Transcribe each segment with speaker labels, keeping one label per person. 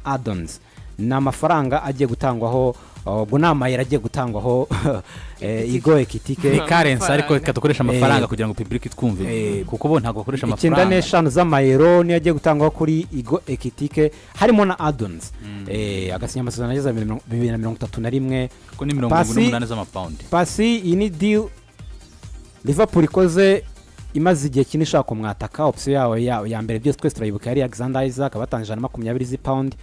Speaker 1: add-ons na amafaranga agiye gutangwaho ubwo nama yaragiye gutangwaho igo ekitike
Speaker 2: currency ariko katukoresha amafaranga kugira ngo public twumve kuko bo ntago bakoresha amafaranga
Speaker 1: 95 z'amayero ni yagiye gutangwaho kuri igo ekitike harimo na add-ons agasinya amasezerano ageze 2031
Speaker 2: ko ni 180 z'amapound
Speaker 1: pasi ini deal Liverpool ikoze imaze igihe kinini ishaka kumwataka option yawe ya mbere byose twese turayibuka yari Alexander Isaac abatangije na 20 z'pound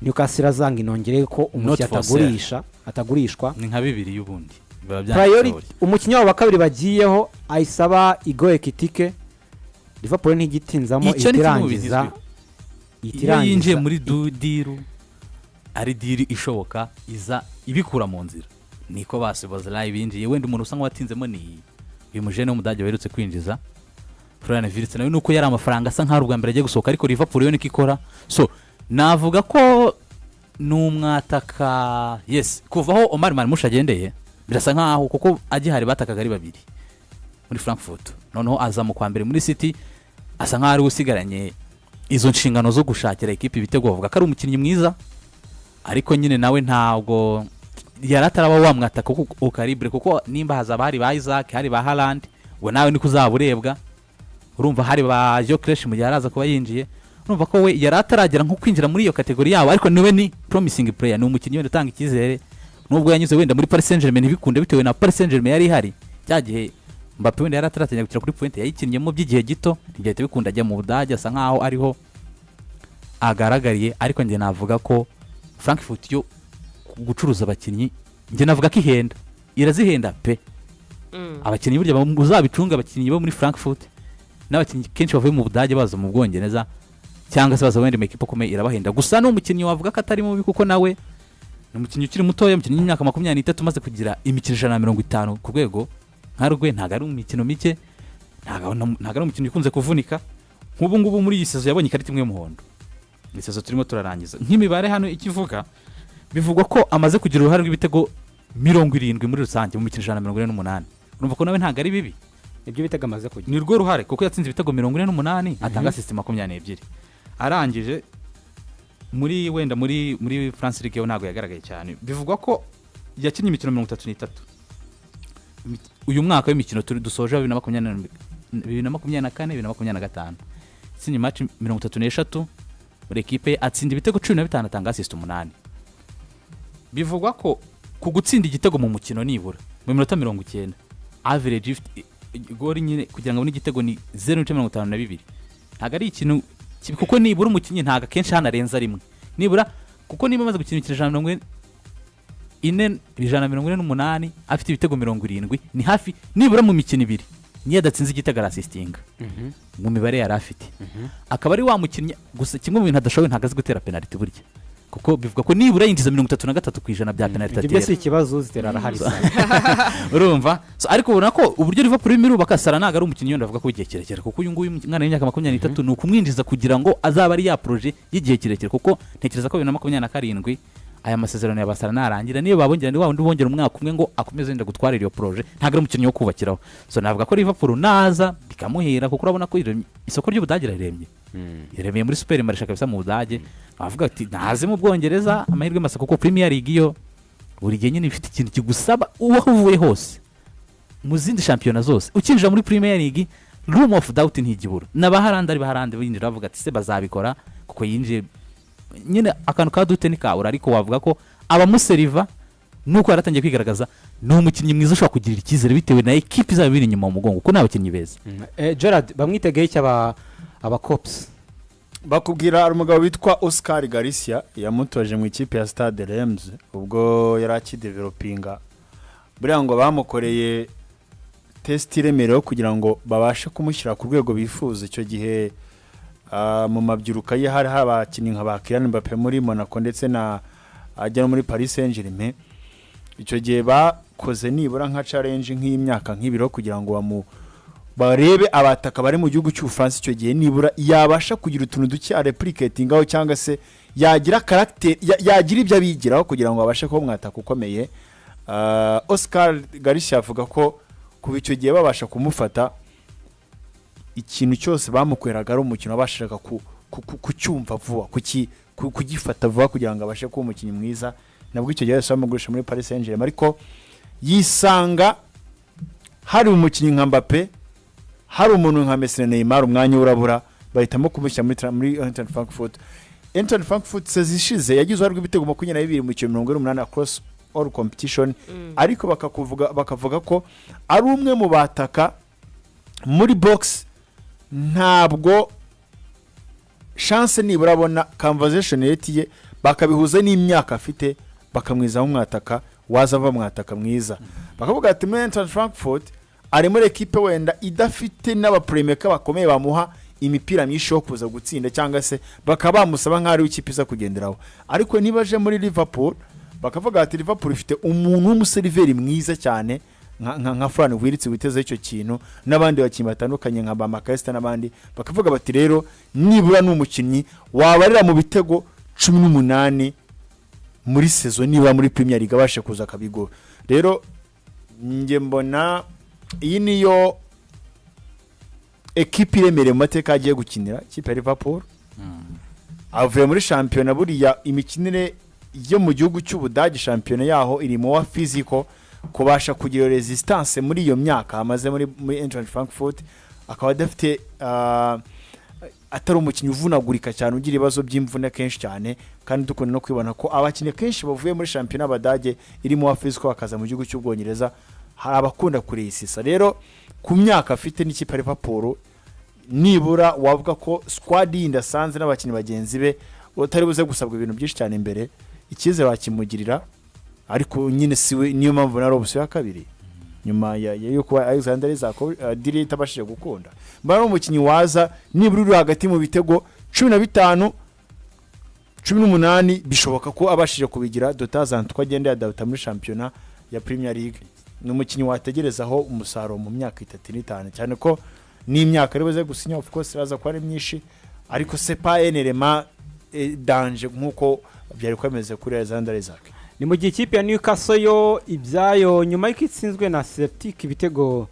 Speaker 1: Newcastle azanga inongere ko umukinnyi atagurishwa
Speaker 2: ni nka bibiri y'ubundi
Speaker 1: priority umukinnyi wa kabiri bagiyeho ayisaba igo ekitike Liverpool ntigitinzamo itirangiza
Speaker 2: yinjiye muri diru ari diru ishoboka iza ibikura mu nzira niko basiboza live binjiye wenda umuntu usanga watinzemo ni uyu mujene w'umudage werutse kwinjiza Florian Wirtz nawe nuko yari amafaranga asa nka rugwa mbere agiye gusohoka ariko Liverpool yo nikikora so navuga ko numwataka yes kuvaho Omar Marmoush agendeye birasa nkaho kuko agihari batakaga ari babiri muri Frankfurt noneho aza mu kwa mbere muri City asa nkaho ari usigaranye izo nshingano zo gushakira equipe ibitego bavuga ko ari umukinnyi mwiza ariko nyine nawe ntabwo yarataraba wamwataka kuko calibre kuko nimba hazaba hari ba Isaac hari ba Haaland we nawe niko uzaburebwa urumva hari ba Gyökeres mu gihe araza kuba yinjiye urumva ko we yarataragera nko kwinjira muri iyo kategori yawo ariko niwe ni promising player ni umukinnyi wenda utanga ikizere nubwo yanyuze wenda muri Paris Saint-Germain ntibikunde bitewe na Paris Saint-Germain yari ihari cyagihe Mbappe wenda yarataratangira gukira kuri point yayikinnye by'igihe gito ntigihite bikunda ajya mu Budage asa nkaho ariho agaragariye ariko nge navuga ko Frankfurt yo gucuruza abakinnyi nge navuga ko ihenda irazihenda pe abakinnyi burya uzabicunga abakinnyi bo muri Frankfurt n'abakinnyi kenshi bavuye mu Budage baza mu Bwongereza cyangwa se baza wenda mu equipe komeye irabahenda gusa no umukinnyi wavuga ko atari mubi kuko nawe ni umukinnyi ukiri mutoya umukinnyi w'imyaka 23 maze kugira imikino 150 ku rwego nkarwe ntago ari umukino mike ntago ari umukinnyi ukunze kuvunika nk'ubu ngubu muri iyi sezo yabonye ikarita imwe y'umuhondo ni sezo turimo turarangiza nk'imibare hano ikivuga bivugwa ko amaze kugira uruhare rw'ibitego 70 muri rusange mu mikino 148 urumva ko nawe ntago ari bibi
Speaker 1: ibyo bitego amaze kugira
Speaker 2: ni rwo ruhare kuko yatsinze ibitego 48 atanga system 22 arangije muri wenda muri France League ntago yagaragaye cyane bivugwa ko yakinnye imikino 33 uyu mwaka w'imikino turi dusoje 2024 2025 sinye match 33 muri equipe atsinda ibitego 15 atanga assist 8 bivugwa ko kugutsinda igitego mu mukino nibura mu minota 90 average gori nyine kugira ngo n'igitego ni 0.52 ntago ari ikintu kuko nibura umukinnyi ntago kenshi hanarenza rimwe nibura kuko niba amaze gukina imikino 148 afite ibitego 70 ni hafi nibura mu mikino ibiri niyo adatsinze igitego assistinga mu mibare yari afite akaba ari wa mukinnyi gusa kimwe mu bintu adashoboye ntago azi gutera penalty burya kuko bivuga ko nibura yinjiza 33% bya penalty atera
Speaker 1: ibyo si ikibazo zitera arahari
Speaker 2: urumva so ariko ubona ko uburyo Liverpool imiruba kasara naga ari umukinnyi wenda avuga ko igihe kirekire kuko uyu nguyu mwana w'imyaka 23 ni ukumwinjiza kugira ngo azaba ari ya projet y'igihe kirekire kuko ntekereza ko 2027 aya masezerano yabasara narangira niyo babongera ndi wundi bongera umwaka umwe ngo akomeze nda gutwara iyo projet ntago ari umukinnyi wo kubakiraho so navuga ko Liverpool naza bikamuhira kuko urabona ko isoko ry'Ubudage riremye yaremeye muri Super Marisha kabisa mu Budage avuga ati naze mu Bwongereza amahirwe masa kuko Premier League yo buri gihe nyine ifite ikintu kigusaba uwo uvuye hose mu zindi championnat zose ukinjira muri Premier League room of doubt ntigibura n'abaharanda ari baharanda binjira bavuga ati se bazabikora kuko yinjiye nyine akantu ka dute nikabura ariko wavuga ko abamuseriva nuko yaratangiye kwigaragaza no umukinnyi mwiza ushobora kugirira ikizere bitewe na equipe izaba biri inyuma mu mugongo kuko n'abakinnyi beza
Speaker 1: Gerard bamwitegeye cyaba Cops
Speaker 3: bakubwira umugabo witwa Oscar Garcia yamutoje mu ikipe ya Stade Reims ubwo yarakidevelopinga buriya ngo bamukoreye test iremerewe kugira ngo babashe kumushyira ku rwego bifuza icyo gihe mu mabyiruka ye hari abakinnyi nka ba Kylian Mbappe muri Monaco ndetse na ajya muri Paris Saint-Germain icyo gihe bakoze nibura nka challenge nk'imyaka nk'ibiro kugira ngo barebe abataka bari mu gihugu cy'u France icyo gihe nibura yabasha kugira utuntu duke replicating aho cyangwa se yagira character yagira ibyo abigiraho kugira ngo abashe kuba mwataka ukomeye Oscar Garcia avuga ko kuba icyo gihe babasha kumufata ikintu cyose bamukweraga ari umukino abashaka kucyumva vuba kugifata vuba kugira ngo abashe kuba umukinnyi mwiza nabwo icyo gihe yose bamugurisha muri Paris Saint-Germain ariko yisanga hari umukinnyi nka Mbappe hari umuntu nka Messi Neymar umwanya urabura bahitamo kumushyira muri Eintracht Frankfurt. Eintracht Frankfurt sezishize yagize uruhare rw'ibitego 22 mu 2018 across all competition ariko bakavuga ko ari umwe mu bataka muri box ntabwo chance nibura abona conversation yetiye bakabihuza n'imyaka afite bakamwizaho umwataka wazava mwataka mwiza bakavuga ati Eintracht Frankfurt ari muri equipe wenda idafite n'abapremeka bakomeye bamuha imipira myinshi yo kuza gutsinda cyangwa se bakaba bamusaba nk'ari w'ikipe iza kugenderaho ariko nibaje muri Liverpool bakavuga ati Liverpool ifite umuntu w'umuseriveri mwiza cyane nka Fran Wirtz witeze icyo kintu n'abandi bakinnyi batandukanye nka Bamakasta n'abandi bakavuga bati rero nibura n'umukinnyi wabarira mu bitego 18 muri saison niba muri Premier League abashe kuza kabigo rero nge mbona iyi niyo ekipe iremereye mu mateka agiye gukinira ikipe ya Liverpool avuye muri shampiyona buriya imikinire yo mu gihugu cy'Ubudage shampiyona yaho iri mu wa physical kubasha kugira resistance muri iyo myaka amaze muri Eintracht Frankfurt akaba adafite atari umukinnyi uvunagurika cyane ugira ibibazo by'imvune kenshi cyane kandi dukunda no kwibona ko abakinnyi kenshi bavuye muri shampiyona y'Abadage iri mu wa physical akaza mu gihugu cy'Ubwongereza hari abakunda kurisisa rero ku myaka afite n'ikipe ya Liverpool nibura wavuga ko squad y'indasanze n'abakinnyi bagenzi be utari buze gusabwa ibintu byinshi cyane imbere ikizere wakimugirira ariko nyine siwe niyo mpamvu nari obuso ya kabiri nyuma yo kuba Alexander Isaac diri tabashije gukunda mbara umukinnyi waza nibura uri hagati mu bitego 15 18 bishoboka ko abashije kubigira dotazant twagende adauta muri championnat ya Premier League n'umukinnyi wategerezaho umusaruro mu myaka 35 cyane ko n'imyaka ari buze gusinya of course raza ko ari myinshi ariko c'est pas un élément danger nkuko byari kwemeze kuri Alexander Isaac.
Speaker 1: Ni mu gihe ikipe ya Newcastle yo ibyayo nyuma y'uko itsinzwe na Celtic ibitego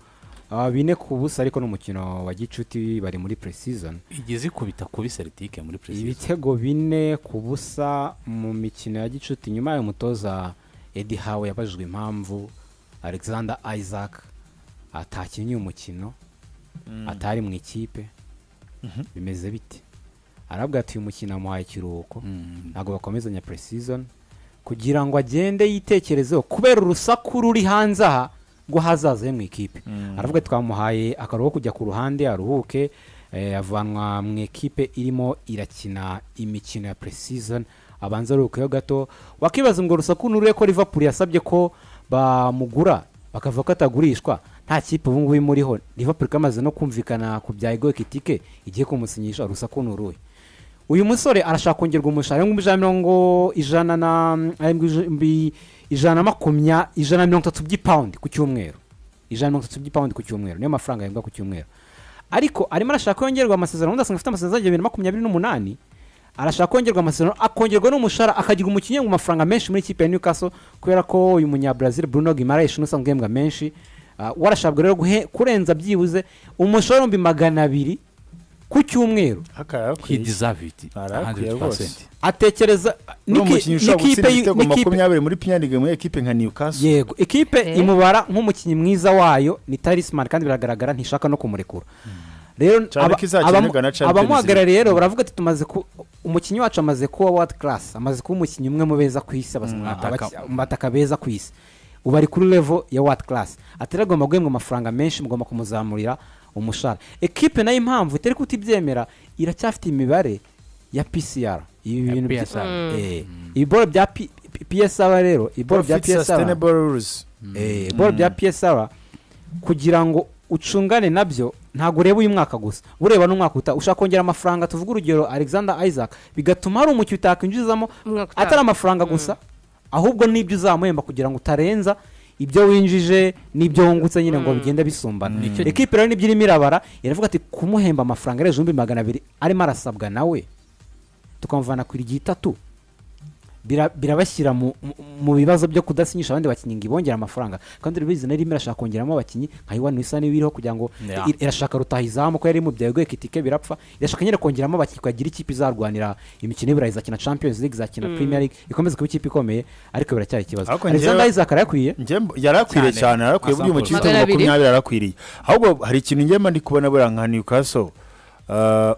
Speaker 1: 4-0 ariko n'umukino wa gicuti bari muri pre-season
Speaker 2: igeze kubita kuri Celtic muri pre-season
Speaker 1: ibitego 4-0 mu mikino ya gicuti nyuma y'umutoza Eddie Howe yabajwe impamvu Alexander Isaac atakinnye umukino atari mu ikipe bimeze bite arabwa ati umukino amuhaye ikiruhuko ntago bakomezanya pre-season kugira ngo agende yitekerezeho kubera urusaku ruri hanze aha ngo hazaze mu ikipe aravuga twamuhaye akaruhuko kujya ku ruhande aruhuke avanwa mu ikipe irimo irakina imikino ya pre-season abanza ruhukeyo gato wakibaza ngo urusaku nurure ko Liverpool yasabye ko bamugura bakavuga ko atagurishwa nta kipe ubu ngubu muriho Liverpool kamaze no kumvikana ku bya EKITIKE igiye kumusinyisha urusaku nuruye uyu musore arashaka kongerwa umushahara £130 by'pound ku cyumweru £130 ku cyumweru niyo mafaranga yembwa ku cyumweru ariko arimo arashaka kongerwa amasezerano ndasanga afite amasezerano ya 2028 arashaka kongerwa amasezerano akongerwa n'umushahara akagira umukinnyi mu mafaranga menshi muri ikipe ya Newcastle kubera ko uyu munya Brazil Bruno Guimaraes n'usanzwe yembwa menshi warashabwa rero kurenza byibuze umushahara 200 ku cyumweru
Speaker 2: he deserve it 100%.
Speaker 1: Atekereza
Speaker 3: n'ikipe 20 muri Premier League mu ekipe nka Newcastle
Speaker 1: yego ekipe imubara nk'umukinnyi mwiza wayo ni talisman kandi biragaragara ntishaka no kumurekura rero abamuhagarara rero baravuga ati tumaze umukinnyi wacu amaze kuba world class amaze kuba umukinnyi umwe mu beza ku isi abataka beza ku isi ubari kuri level ya world class ateragomba guhembwa amafaranga menshi mugomba kumuzamurira umushahara ekipe nayo impamvu itari kutibyemera iracyafite imibare ya PCR ibi bintu iboro bya PSR rero iboro bya PSR
Speaker 3: sustainable rules
Speaker 1: iboro bya PSR kugira ngo ucungane nabyo ntago ureba uyu mwaka gusa ureba n'umwaka ushaka kongera amafaranga tuvuga urugero Alexander Isaac bigatuma hari umucyo utakinjizamo atari amafaranga gusa ahubwo nibyo uzamuhemba kugira ngo utarenza ibyo winjije nibyo wungutse nyine ngo bigenda bisumbana ekipe rero nibyo irimo irabara iravuga ati kumuhemba amafaranga reje 200 arimo arasabwa nawe tukamvana ku 3 birabashyira mu bibazo byo kudasinyisha abandi bakinnyi ngo ibongere amafaranga kandi uribizi nari irashaka kongeramo abakinnyi nka Iwan Wisa n'ibiriho kugira ngo irashaka rutahizamu ko yari mu byago ekitike birapfa irashaka nyine kongeramo abakinnyi kugira ikipe izarwanira imikino y'Iburayi izakina Champions League izakina Premier League ikomeze kuba ikipe ikomeye ariko biracyari ikibazo Alexander Isaac yarakwiye
Speaker 3: cyane yarakwiye buryo mu kipe 20 yarakwiriye ahubwo hari ikintu ngema ndi kubona bura nka Newcastle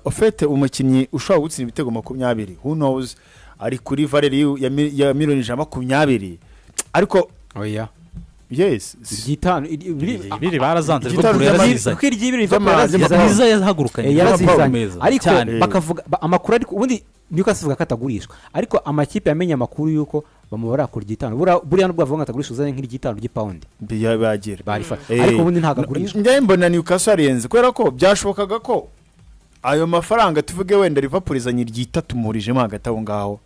Speaker 3: ofete umukinnyi ushobora gutsinda ibitego 20 who knows ari kuri valeur ya miliyoni 20 ariko
Speaker 1: oya
Speaker 3: yes
Speaker 1: gitano
Speaker 2: biri barazanze
Speaker 3: rwo kureza
Speaker 1: kuko iryibiri Liza yahagurukanye ariko bakavuga amakuru ariko ubundi Newcastle vuga katagurishwa ariko amakipe yamenye amakuru yuko bamubara kuri gitano buriya nubwo bavuga atagurisha uzanye nk'igitano ry'pound
Speaker 3: bagira
Speaker 1: ariko ubundi ntagagurishwa
Speaker 3: njye mbona Newcastle arenze kubera ko byashobokaga ko ayo mafaranga tuvuge wenda Liverpool izanye ryitatu murijemo hagati aho ngaho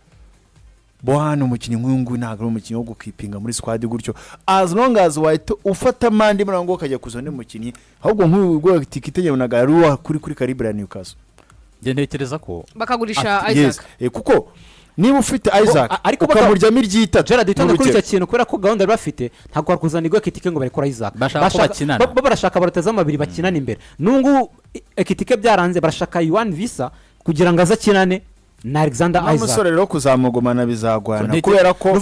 Speaker 3: bo hano umukinnyi nk'uyu ntabwo ari umukinnyi wo gukipinga muri squad gutyo as long as white ufata mandi murango ukajya kuzana umukinnyi ahubwo nk'uyu rwo tikite yabonaga ari wa kuri calibre ya Newcastle
Speaker 2: je ntekereza ko
Speaker 4: bakagurisha Isaac
Speaker 3: kuko niba ufite Isaac ukamuryamo iryitatu
Speaker 1: Gerard itonde kuri icyo kintu kubera ko gahunda bafite ntabwo bakuzana igwa ekitike ngo barekora Isaac barashaka baroteza amabiri bakinana imbere nungu ekitike byaranze barashaka Iwan Wisa kugira ngo azakinane na Alexander Isaac
Speaker 3: umusore rero kuzamugumana bizagwana kubera ko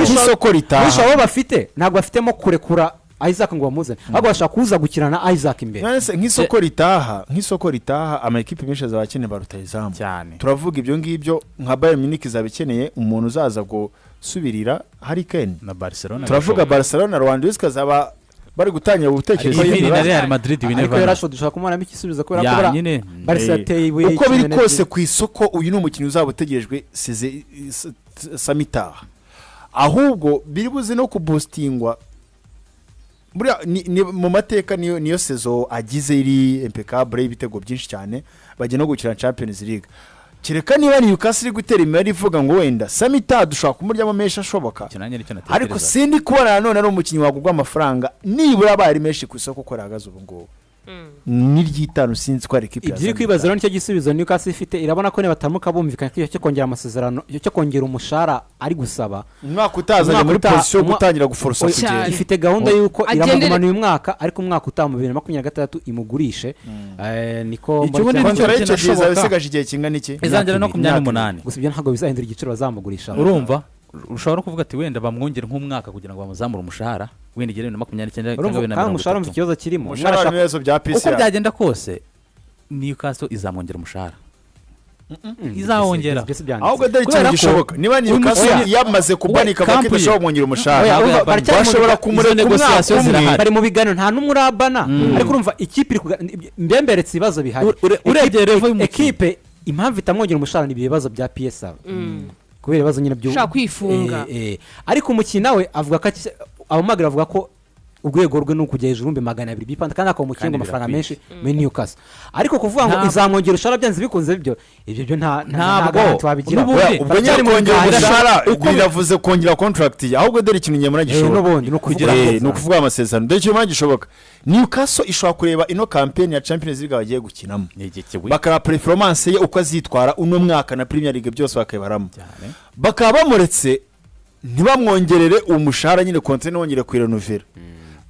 Speaker 3: isoko ritaha
Speaker 1: bisho abo bafite ntabwo bafitemo kurekura Isaac ngo bamuzane ahubwo bashaka kuza gukirana Isaac imbere
Speaker 3: nk'isoko ritaha ama equipe menshi azabakene barutayizamu turavuga ibyo ngibyo nka Bayern Munich zabikeneye umuntu uzaza go subirira Harry Kane
Speaker 2: na Barcelona
Speaker 3: turavuga Barcelona Lewandowski azaba bari gutangira ubutekerezo
Speaker 2: na Real Madrid
Speaker 1: ariko yarasho dushaka kumubona ikisubizo kubera ko Barca yateye ibuye
Speaker 3: uko biri kose ku isoko uyu ni umukinnyi uzabutegerejwe Samita ahubwo biri buze no kubustingwa mu mateka niyo sezo agize iri impeccable ibitego byinshi cyane bagiye no gukina Champions League kireka niba Newcastle gutera imari ivuga ngo wenda Samita dushaka kumuryamo mesha ashoboka ariko sindi kubona none ari umukinnyi wagurwa amafaranga nibura bari menshi ku isoko ko ragaza ubu ngo niryitanu sinzi ko ari equipe
Speaker 1: ibiri kwibaza rero nicyo gisubizo Newcastle ifite irabona ko ne batamuka bumvikana cyo kongera amasezerano cyo kongera umushara ari gusaba
Speaker 3: umwaka utazanye muri position gutangira guforosa kugenda
Speaker 1: ifite gahunda yuko iramugumana uyu mwaka ariko umwaka utamu 2026 imugurishe niko
Speaker 3: icyo cyiza bisigaje igihe kingana iki
Speaker 2: izangira no 28
Speaker 1: gusa ibyo ntago bizahindura igiciro bazamugurisha
Speaker 2: urumva ushobora kuvuga ati wenda bamwongera nk'umwaka kugira ngo bamuzamure umushahara wenda igere na 29 cyangwa 20
Speaker 1: kandi umushahara mu kibazo kirimo
Speaker 3: umushahara n'ibibazo bya PC
Speaker 2: uko byagenda kose Newcastle izamwongera umushahara izawongera
Speaker 3: ahubwo dore ikintu gishoboka niba Newcastle yamaze kubanika bakita shobora kumwongera umushahara bashobora kumureka umwaka
Speaker 1: bari mu biganiro nta numwe urabana ariko urumva ikipe mbemberetse ibibazo bihari
Speaker 2: urebye revo
Speaker 1: ekipe impamvu itamwongera umushahara ni ibibazo bya PSR kubera ibibazo nyine byo
Speaker 4: ushaka kwifunga
Speaker 1: ariko umukina we avuga ko abamagira avuga ko urwego rwe no kujya hejuru 200 bipanda kandi akaba umukingo amafaranga menshi muri Newcastle ariko kuvuga ngo izamwongera ushara byanze bikunze ibyo ntabwo twabigira
Speaker 3: ubwo nyari kongera umushahara biravuze kongera contract ahubwo dore ikintu nyamara gishoboka
Speaker 1: n'ubundi
Speaker 3: no kuvuga amasezerano dore ikintu gishoboka Newcastle ishobora kureba ino campaign ya Champions League bagiye gukinamo bakara performance ye uko azitwara uno mwaka na Premier League byose bakayibaramo bakaba bamuretse ntibamwongerere umushahara nyine konte n'ongere kwirenovera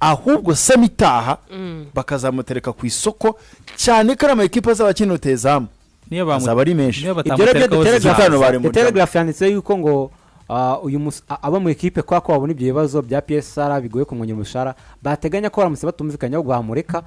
Speaker 3: ahubwo Samitaha bakazamutereka ku isoko cyane ko ama equipe azabakina UTEzamu
Speaker 2: niyo
Speaker 3: bazaba ari menshi
Speaker 1: ibyo Telegraph yanditse yuko ngo uyu aba mu equipe kwa ko babona ibyo bibazo bya PSR bigoye kumwongera umushahara bateganya ko baramutse batumvikanya ngo bamureka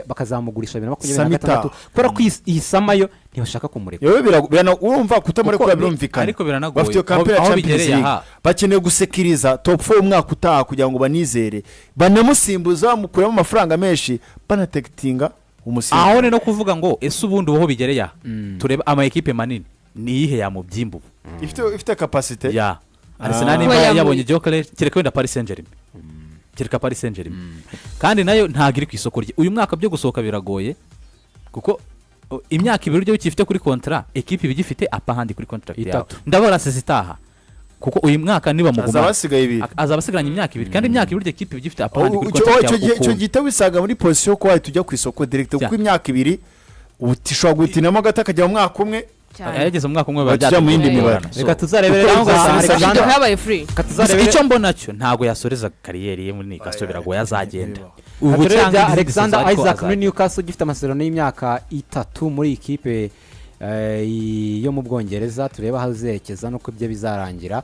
Speaker 1: bakazamugurisha 2023 kubera ko iyi samayo ntibashaka kumureka
Speaker 3: yewe urumva kutamureka birumvikana
Speaker 2: ariko biranagoye
Speaker 3: bafite campaign ya Champions League bakeneye gusekiriza top 4 umwaka utaha kugira ngo banizere banamusimbuza bamukuramo amafaranga menshi banatekitinga umusimbuza
Speaker 2: aho no kuvuga ngo ese ubundi uho bigereye tureba ama equipe manini ni ihe ya mubyimbu
Speaker 3: ifite capacity
Speaker 2: ya Arsenal niba yabonye Joker kereka wenda Paris Saint-Germain kandi nayo ntagiri ku isoko rye uyu mwaka byo gusohoka biragoye kuko imyaka ibiri byo bifite kuri contrat equipe bigifite apahandi kuri contract yawe ndabona sezitaha kuko uyu mwaka niba muguma azabasigaranye imyaka ibiri kandi imyaka ibiri equipe bigifite apahandi kuri contract yawe
Speaker 3: cyo gita wisaga muri position ko wahita ujya ku isoko direct kuko imyaka ibiri utishobora gutinamo gata kajya mu mwaka umwe
Speaker 2: yageze mu mwaka umwe
Speaker 3: bajya mu yindi mibare
Speaker 1: reka tuzarebere
Speaker 4: Alexander yabaye free
Speaker 2: icyo mbona cyo ntabwo yasoreza kariyeri ye muri Newcastle biragoye azagenda
Speaker 1: ubu cyangwa Alexander Isaac muri Newcastle gifite amasezerano y'imyaka 3 muri ikipe yo mu Bwongereza tureba hazerekeza nuko ibyo bizarangira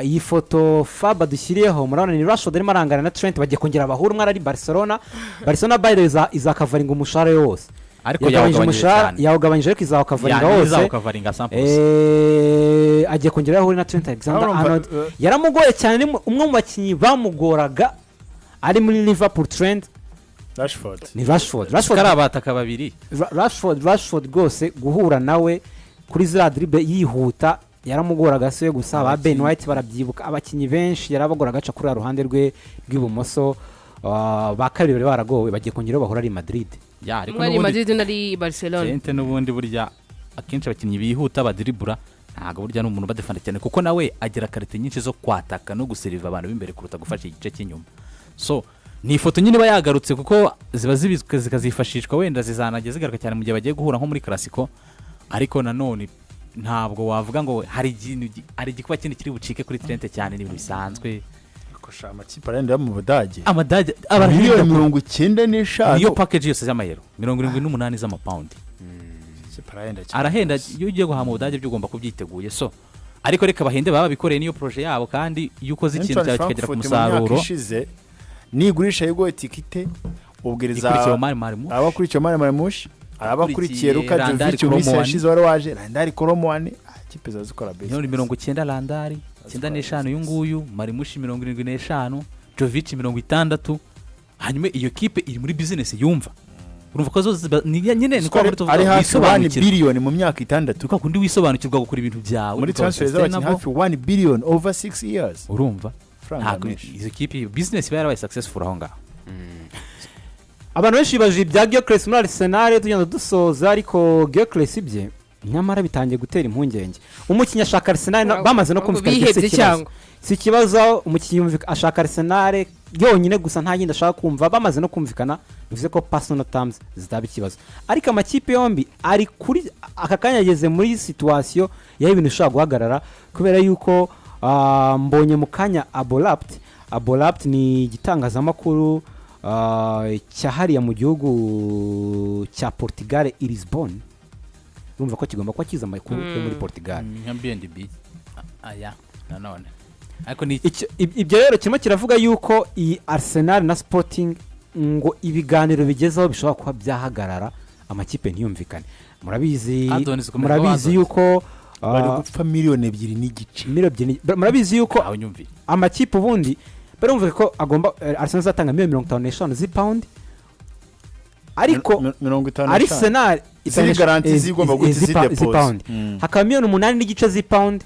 Speaker 1: iyi foto Faba dushyiriyeho murabona ni Rashford arimo arangana na Trent bagiye kongera abahura umwe ari Barcelona by the way izakavaringa umushahara wose
Speaker 2: ariko
Speaker 1: yawugabanyije ariko izawukavaringa wose agiye kongera ahura na Trent Alexander-Arnold yaramugoye cyane umwe mu bakinnyi bamugoraga ari muri Liverpool Trent Rashford
Speaker 2: karabataka babiri
Speaker 1: Rashford rwose guhura nawe kuri zira dribble yihuta yaramugoraga se gusa ba Ben White barabyibuka abakinnyi benshi yarabagora gaca kuri ruhande rwe rw'ibumoso ba kabiri baragowe bagiye kongera bahura ari Madrid
Speaker 2: ariko
Speaker 4: muri Madrid nari Barcelona
Speaker 2: Trent n'ubundi burya akenshi abakinnyi bihuta badribura ntago burya n'umuntu badefanda cyane kuko nawe agira karite nyinshi zo kwataka no guseriva abantu b'imbere kuruta gufasha igice cy'inyuma so ni ifoto nyine bayagarutse kuko ziba zibizwe zikazifashishwa wenda zizanageze zigaruka cyane mu gihe bagiye guhura nko muri Clasico ariko nanone ntabwo wavuga ngo hari igikuba kindi kiri bucike kuri Trent cyane n'ibintu bisanzwe
Speaker 3: kosha amakipe arenda mu Budage
Speaker 2: amadage
Speaker 3: miliyoni 95
Speaker 2: niyo package yose y'amayero 78 z'amapaundi arahenda iyo ugiye guha mu Budage byo ugomba kubyiteguye so ariko reka bahende baba bikoreye niyo projet yabo kandi yuko zikintu cyawe kigera ku musaruro
Speaker 3: nigurisha yugo etikite ubwiriza abakurikiye Mari Mushi abakurikiye Luka Jovic umisi yashize wari waje Landari Koromwane kipe zazikora base
Speaker 2: 90 Landari 95 uyu nguyu Mari Mushi 75 Jovic 60 hanyuma iyo kipe iri muri business yumva urumva ko zo nyine niko
Speaker 3: ari hafi 1 billion mu myaka 6
Speaker 2: tuka kundi wisobanukirwa gukora ibintu byawe
Speaker 3: muri transfer z'abakinnyi hafi 1 billion over 6 years
Speaker 2: urumva izo kipe business yarabaye successful aho ngaho
Speaker 1: abantu benshi baje ibya Gyökeres muri Arsenal tugenda dusoza ariko Gyökeres ibye nyamara bitangiye gutera impungenge umukinnyi ashaka Arsenal bamaze no kumvikana si kibazo umukinnyi ashaka Arsenal yonyine gusa nta yindi ashaka kumva bamaze no kumvikana bivuze ko personal terms zitaba ikibazo ariko amakipe yombi ari kuri aka kanya yageze muri situation ya ibintu ushaka guhagarara kubera yuko mbonye mu kanya Abolapt ni igitangazamakuru cyahariya mu gihugu cya Portugal i Lisbon urumva ko kigomba kuba kiza amakuru muri Portugal
Speaker 2: nka BNB nanone ariko ni
Speaker 1: ibyo rero kirimo kiravuga yuko iyi Arsenal na Sporting ngo ibiganiro bigezeho bishobora kuba byahagarara amakipe ntiyumvikane murabizi yuko
Speaker 3: bari gupfa miliyoni 2.5
Speaker 1: murabizi yuko amakipe ubundi barumva ko agomba Arsenal zatanga £55 z'pound ariko Arsenal
Speaker 3: izindi garanti zigomba gutizide
Speaker 1: pound hakaba £8.5 z'pound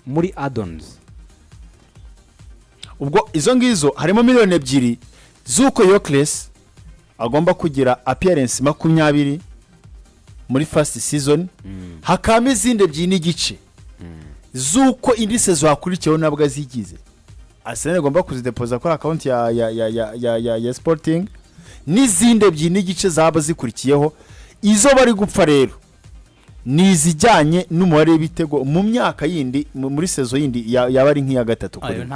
Speaker 1: muri add-ons
Speaker 3: ubwo izo ngizo harimo miliyoni 2 z'uko Gyökeres agomba kugira appearance 20 muri first season hakaba izindi 2.5 z'uko indi sezo hakurikiyeho nabwo azigize Arsenal agomba kuzidepoza kuri account ya Sporting n'izindi 2.5 zaba zikurikiyeho izo bari gupfa rero nizijyanye n'umubare w'ibitego mu myaka yindi muri sezo yindi yaba ari nk'iya gatatu
Speaker 2: kuri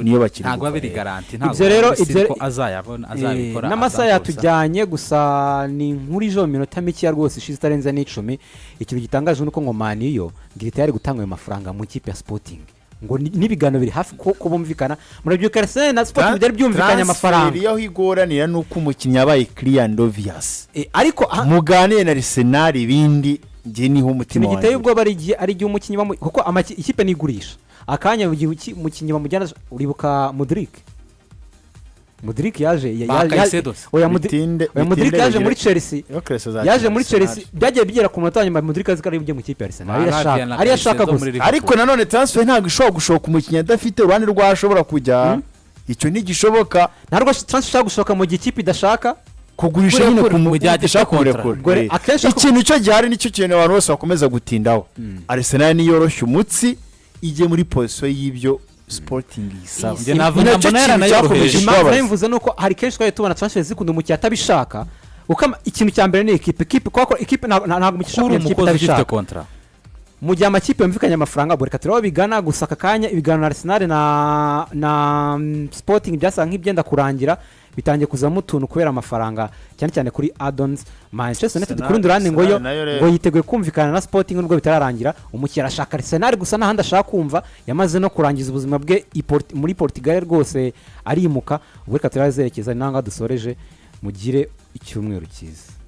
Speaker 2: niyo bakiri ntago babiri garanti
Speaker 1: ntago rero
Speaker 2: ko azayabona azabikora
Speaker 1: n'amasaha yatujyanye gusa ni nkuri jo minota mike ya rwose ishize tarenze n'10 ikintu gitangaje nuko ngo Man yo ngirita yari gutanga ayo mafaranga mu kipe ya Sporting ngo nibigano biri hafi ko bumvikana murabyuka Arsenal na Sporting byari byumvikanye amafaranga
Speaker 3: iyo higoranira nuko umukinnyi yabaye clear and obvious
Speaker 1: ariko
Speaker 3: muganire na Arsenal ibindi ngiye niho umutima
Speaker 1: wanjye giteye ubwo bari gihe umukinnyi kuko ikipe nigurisha akanya umukinnyi bamujyana uribuka Mudrik yaje Mudrik yaje muri Chelsea byagiye bigera ku munota nyuma Mudrik azikari ujye mu kipe ya Arsenal ari yashaka gusa
Speaker 3: ariko nanone transfer ntago ishobora gushoka umukinnyi adafite uruhande rwashobora kujya icyo ntigishoboka
Speaker 1: ntarwo transfer gushoka mu gikipe idashaka
Speaker 3: kugurisha nyine kumujyadisha kurekure ikintu cyo gihari nicyo kintu abantu bose bakomeza gutindaho Arsenal ni yoroshye umutsi ije muri position y'ibyo Sporting isaba
Speaker 2: nge navuga mbona yaranayoheje
Speaker 1: imvuze nuko hari kenshi twaye tubona transfer zikunda umukinnyi atabishaka ukama ikintu cya mbere ni equipe kuko equipe ntago mukisha
Speaker 2: kugira ikipe itabishaka
Speaker 1: mu gihe amakipe yumvikanye amafaranga buri katiraho bigana gusa aka kanya ibiganiro na Arsenal na Sporting byasa nk'ibyenda kurangira bitangiye kuzamo utuntu kubera amafaranga cyane cyane kuri add-ons. Manchester United ku rundi ruhande ngo yiteguye kumvikana na Sporting nubwo bitararangira. Umukiriya arashaka Arsenal gusa n'ahandi ashaka kumva yamaze no kurangiza ubuzima bwe muri Portugal rwose arimuka. Ubwo reka turazerekeza nanga dusoreje mugire icyumweru cyiza.